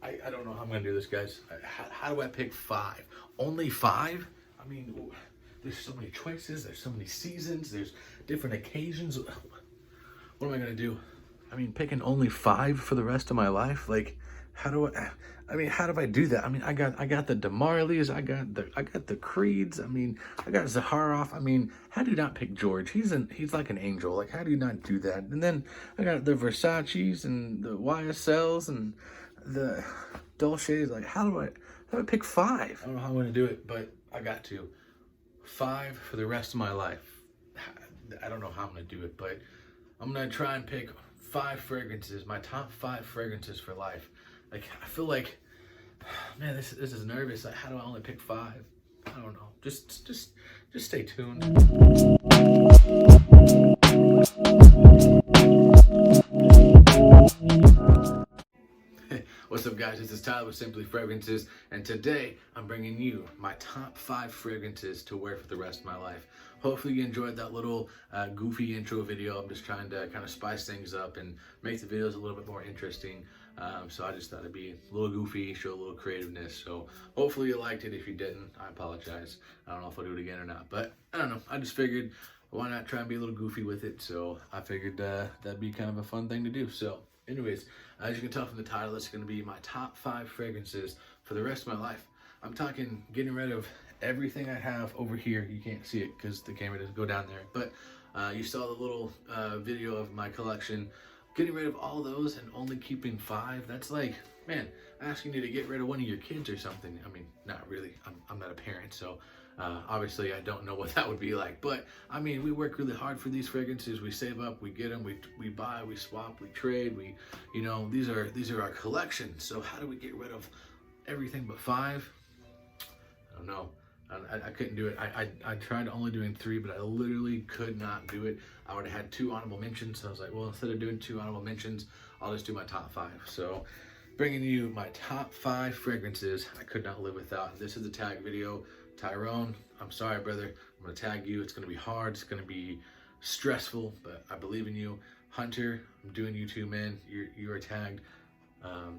I don't know how I'm gonna do this, guys. How do I pick five? Only five? I mean, there's so many choices. There's so many seasons. There's different occasions. What am I gonna do? I mean, picking only five for the rest of my life? Like, how do I? I mean, how do I do that? I mean, I got the DeMarleys, I got the Creeds. I mean, I got Zaharoff. I mean, how do you not pick George? He's like an angel. Like, how do you not do that? And then I got the Versace's and the YSLs and the Dolce's. Like, how do I pick five? I don't know how I'm gonna do it, but I got to. Five for the rest of my life. I don't know how I'm gonna do it, but I'm gonna try and pick five fragrances, my top five fragrances for life. Like, I feel like, man, this is nervous. Like, how do I only pick five? I don't know. Just stay tuned. What's up, guys? This is Tyler with Simply Fragrances, and today I'm bringing you my top five fragrances to wear for the rest of my life. Hopefully you enjoyed that little goofy intro video. I'm just trying to kind of spice things up and make the videos a little bit more interesting. So I just thought it'd be a little goofy, show a little creativeness. So hopefully you liked it. If you didn't, I apologize. I don't know if I'll do it again or not, but I don't know. I just figured, why not try and be a little goofy with it? So I figured that'd be kind of a fun thing to do. So anyways, as you can tell from the title, it's going to be my top five fragrances for the rest of my life. I'm talking getting rid of everything I have over here. You can't see it because the camera doesn't go down there, but you saw the little video of my collection. Getting rid of all those and only keeping five, that's like, man, asking you to get rid of one of your kids or something. I mean, not really. I'm not a parent, so obviously I don't know what that would be like. But I mean, we work really hard for these fragrances. We save up, we get them, we buy, we swap, we trade. These are our collection. So how do we get rid of everything but five? I don't know. I couldn't do it. I tried only doing three, but I literally could not do it. I would have had two honorable mentions. So I was like, well, instead of doing two honorable mentions, I'll just do my top five. So bringing you my top five fragrances I could not live without. And this is the tag video. Tyrone, I'm sorry, brother. I'm going to tag you. It's going to be hard. It's going to be stressful, but I believe in you. Hunter, I'm doing you too, man. You are tagged.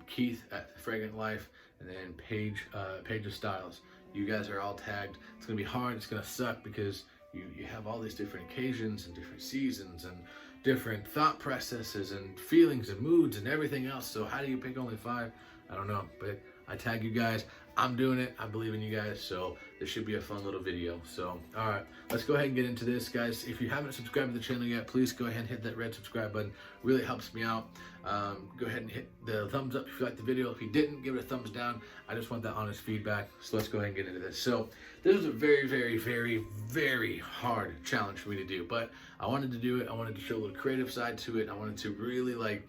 Keith at Fragrant Life, and then Paige of Styles. You guys are all tagged. It's gonna be hard. It's gonna suck because you have all these different occasions and different seasons and different thought processes and feelings and moods and everything else. So how do you pick only five? I don't know, but I tag you guys. I'm doing it. I believe in you guys. So this should be a fun little video. So, all right, let's go ahead and get into this, guys. If you haven't subscribed to the channel yet, please go ahead and hit that red subscribe button. Really helps me out. Go ahead and hit the thumbs up if you liked the video. If you didn't, give it a thumbs down. I just want that honest feedback. So let's go ahead and get into this. So this was a very, very, very, very hard challenge for me to do, but I wanted to do it. I wanted to show a little creative side to it. I wanted to really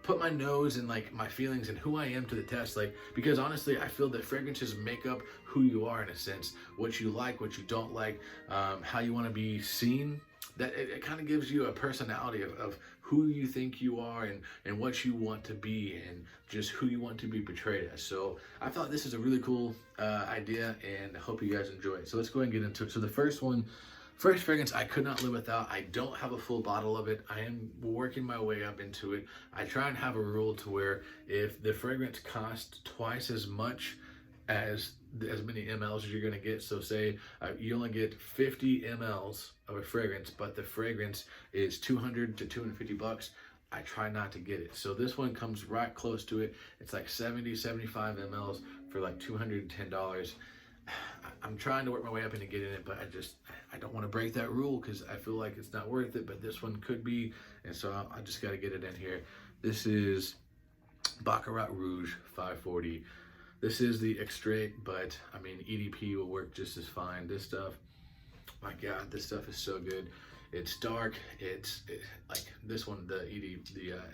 put my nose and my feelings and who I am to the test, because honestly I feel that fragrances make up who you are in a sense, what you like, what you don't like, how you want to be seen. That it kind of gives you a personality of who you think you are and what you want to be and just who you want to be portrayed as. So I thought this is a really cool idea, and I hope you guys enjoy it. So let's go ahead and get into it. So the first fragrance I could not live without. I don't have a full bottle of it. I am working my way up into it. I try and have a rule to where if the fragrance costs twice as much as many mLs as you're going to get. So say you only get 50 mLs of a fragrance, but the fragrance is 200 to 250 bucks. I try not to get it. So this one comes right close to it. It's like 70, 75 mLs for like $210. I'm trying to work my way up into getting it, but I don't want to break that rule because I feel like it's not worth it, but this one could be, and so I just got to get it in here. This is Baccarat Rouge 540. This is the extrait, but I mean, EDP will work just as fine. This stuff, my God, this stuff is so good. It's dark. It's like this one, the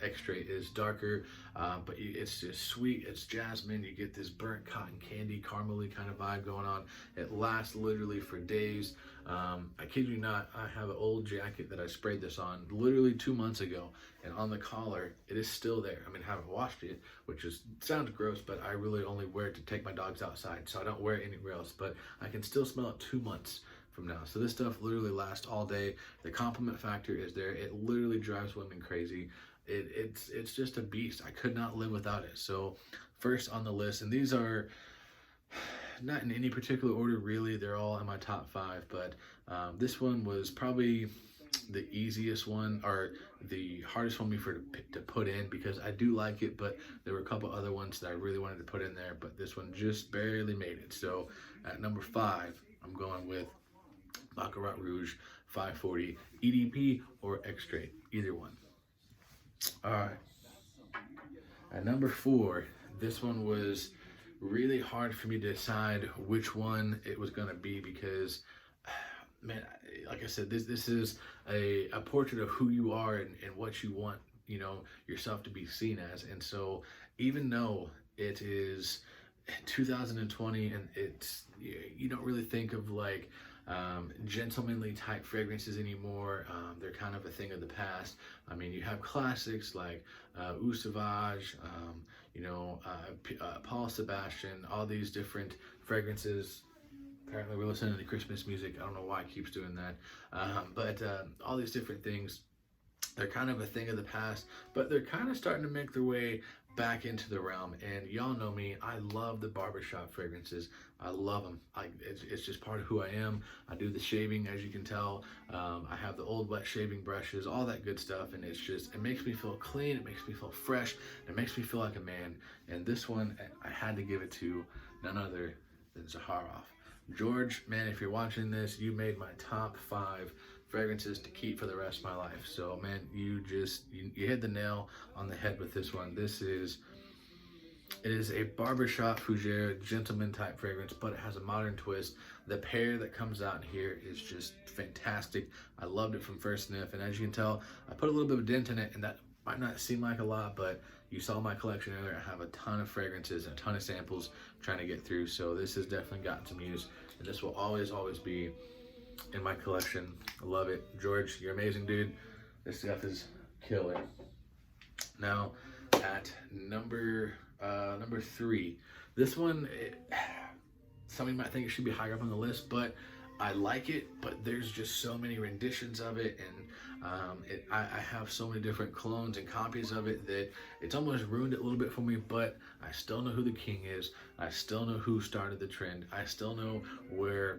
extrait is darker, but it's just sweet. It's jasmine. You get this burnt cotton candy, caramely kind of vibe going on. It lasts literally for days. I kid you not, I have an old jacket that I sprayed this on literally 2 months ago, and on the collar, it is still there. I mean, I haven't washed it, which sounds gross, but I really only wear it to take my dogs outside, so I don't wear it anywhere else, but I can still smell it 2 months from now. So this stuff literally lasts all day. The compliment factor is there. It literally drives women crazy. It's just a beast. I could not live without it. So first on the list, and these are not in any particular order really, they're all in my top 5, but this one was probably the easiest one, or the hardest one for me to put in, because I do like it, but there were a couple other ones that I really wanted to put in there, but this one just barely made it. So at number 5, I'm going with Baccarat Rouge 540 EDP or X-Straight, either one. All right. At number 4, this one was really hard for me to decide which one it was going to be, because man, like I said, this is a portrait of who you are and what you want, yourself to be seen as. And so even though it is 2020 and it's, you don't really think of like gentlemanly type fragrances anymore. They're kind of a thing of the past. I mean, you have classics like Eau Sauvage, Paul Sebastian, all these different fragrances. Apparently we're listening to Christmas music. I don't know why it keeps doing that. But all these different things, they're kind of a thing of the past, but they're kind of starting to make their way back into the realm. And y'all know me, I love the barbershop fragrances. I love them. It's just part of who I am. I do the shaving, as you can tell. I have the old wet shaving brushes, all that good stuff. And it makes me feel clean. It makes me feel fresh. It makes me feel like a man. And this one, I had to give it to none other than Zaharoff. George, man, if you're watching this, you made my top 5 fragrances to keep for the rest of my life. So man, you hit the nail on the head with this one. It is a barbershop fougere gentleman type fragrance, but it has a modern twist. The pear that comes out in here is just fantastic. I loved it from first sniff, and as you can tell, I put a little bit of dent in it, and that might not seem like a lot, but you saw my collection earlier. I have a ton of fragrances and a ton of samples I'm trying to get through, so this has definitely gotten some use, and this will always be in my collection. I love it. George, you're amazing, dude. This stuff is killer. Now, at number 3, this one, some of you might think it should be higher up on the list, but I like it, but there's just so many renditions of it, and I have so many different clones and copies of it that it's almost ruined it a little bit for me, but I still know who the king is. I still know who started the trend. I still know where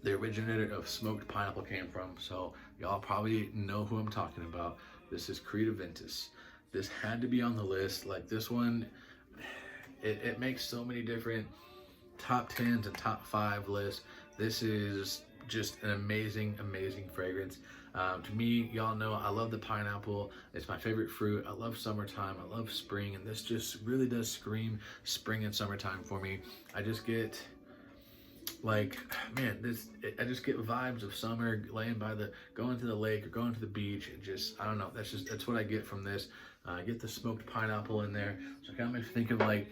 the originator of smoked pineapple came from, so y'all probably know who I'm talking about. This is Creed Aventus. This had to be on the list. Like, this one, it makes so many different top 10s and top 5 lists. This is just an amazing fragrance. To me, y'all know I love the pineapple. It's my favorite fruit. I love summertime. I love spring, and this just really does scream spring and summertime for me. I just get like, man, I just get vibes of summer, going to the lake or going to the beach, and just, I don't know, that's what I get from this. I get the smoked pineapple in there, so it kind of makes me think of like,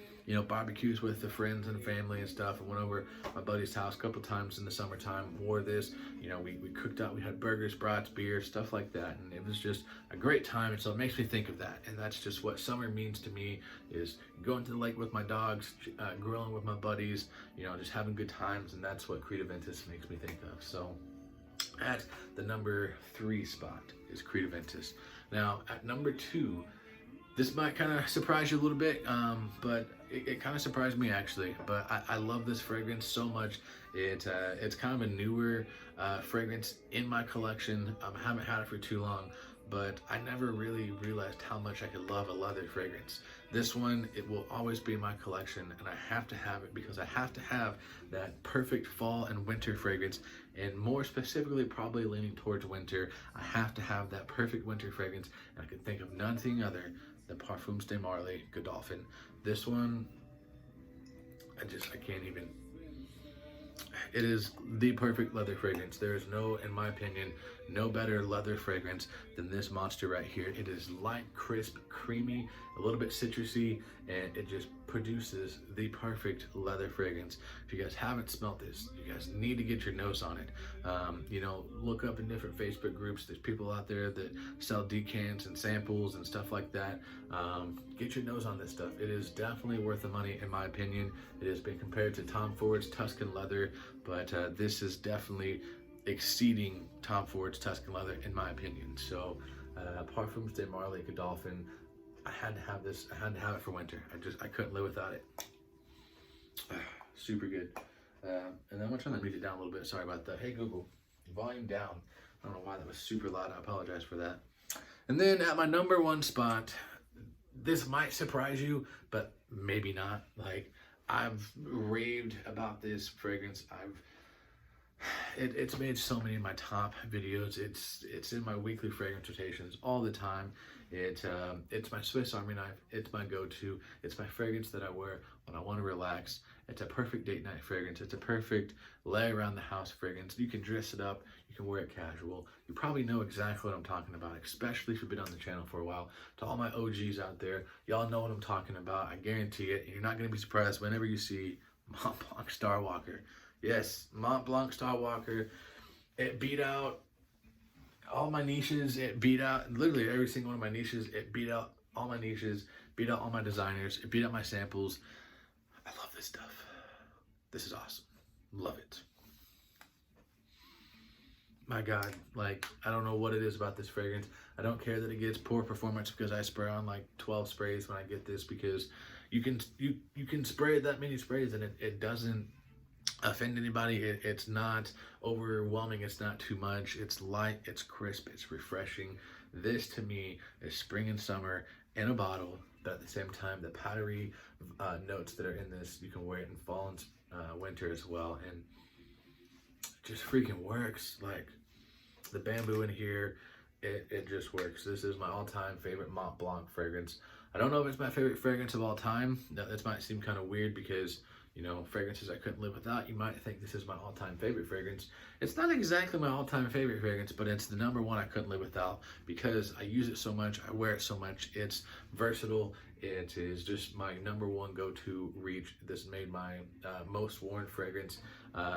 barbecues with the friends and family and stuff. I went over my buddy's house a couple times in the summertime, wore this, we cooked out, we had burgers, brats, beer, stuff like that, and it was just a great time. And so it makes me think of that, and that's just what summer means to me, is going to the lake with my dogs, grilling with my buddies, just having good times, and that's what Creed Aventus makes me think of. So at the number 3 spot is Creed Aventus. Now at number 2, this might kind of surprise you a little bit, but it kind of surprised me actually. But I love this fragrance so much. It's kind of a newer fragrance in my collection. I haven't had it for too long, but I never really realized how much I could love a leather fragrance. This one, it will always be in my collection, and I have to have it because I have to have that perfect fall and winter fragrance, and more specifically, probably leaning towards winter. I have to have that perfect winter fragrance, and I can think of nothing other than Parfums de Marly Godolphin. This one, I can't even. It is the perfect leather fragrance. There is no, in my opinion, no better leather fragrance than this monster right here. It is light, crisp, creamy, a little bit citrusy, and it just produces the perfect leather fragrance. If you guys haven't smelled this, you guys need to get your nose on it. Look up in different Facebook groups. There's people out there that sell decants and samples and stuff like that. Get your nose on this stuff. It is definitely worth the money, in my opinion. It has been compared to Tom Ford's Tuscan Leather, but this is definitely exceeding Tom Ford's Tuscan Leather, in my opinion. So Parfums de Marly Godolphin, I had to have this. I had to have it for winter. I couldn't live without it. Super good. And then I'm gonna turn the music down a little bit. Sorry about that. Hey Google, volume down. I don't know why that was super loud. I apologize for that. And then at my number one spot, this might surprise you, but maybe not. Like, I've raved about this fragrance. It's made so many of my top videos. It's in my weekly fragrance rotations all the time. It's my Swiss Army knife. It's my go-to. It's my fragrance that I wear when I want to relax. It's a perfect date night fragrance. It's a perfect lay around the house fragrance. You can dress it up. You can wear it casual. You probably know exactly what I'm talking about, especially if you've been on the channel for a while. To all my OGs out there, y'all know what I'm talking about. I guarantee it. And you're not going to be surprised whenever you see Mont Blanc Starwalker. Yes, Mont Blanc Starwalker. It beat out all my niches. It beat out literally every single one of my niches. It beat out all my niches, beat out all my designers. It beat out my samples. I love this stuff. This is awesome. Love it. My God, like, I don't know what it is about this fragrance. I don't care that it gets poor performance because I spray on like 12 sprays when I get this, because you can spray that many sprays and it doesn't offend anybody. It's not overwhelming. It's not too much. It's light. It's crisp. It's refreshing. This to me is spring and summer in a bottle, but at the same time, the powdery notes that are in this, you can wear it in fall and winter as well, and it just freaking works. Like, the bamboo in here, it just works. This is my all-time favorite Mont Blanc fragrance. I don't know if it's my favorite fragrance of all time. That might seem kind of weird because, you know, fragrances I couldn't live without. You might think this is my all-time favorite fragrance. It's not exactly my all-time favorite fragrance, but it's the number one I couldn't live without because I use it so much, I wear it so much. It's versatile. It is just my number one go-to reach. This made my most worn fragrance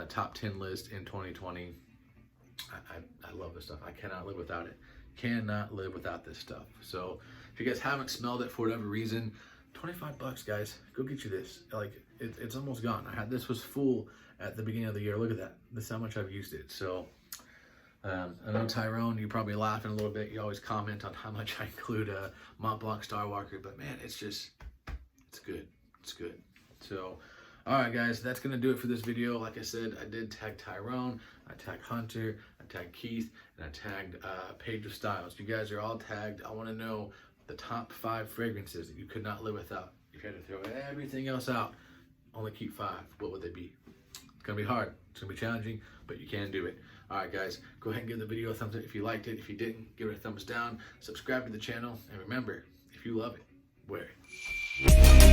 top 10 list in 2020. I love this stuff. I cannot live without it. Cannot live without this stuff. So if you guys haven't smelled it for whatever reason, 25 bucks, guys. Go get you this. Like, it's almost gone. This was full at the beginning of the year. Look at that. This is how much I've used it. So I know Tyrone, you're probably laughing a little bit. You always comment on how much I include Mont Blanc Starwalker, but man, it's good. It's good. So, all right, guys, that's going to do it for this video. Like I said, I did tag Tyrone, I tagged Hunter, I tagged Keith, and I tagged Page of Styles. You guys are all tagged. I want to know the top 5 fragrances that you could not live without. If you had to throw everything else out, only keep 5, what would they be? It's going to be hard. It's going to be challenging, but you can do it. All right, guys, go ahead and give the video a thumbs up if you liked it. If you didn't, give it a thumbs down. Subscribe to the channel. And remember, if you love it, wear it.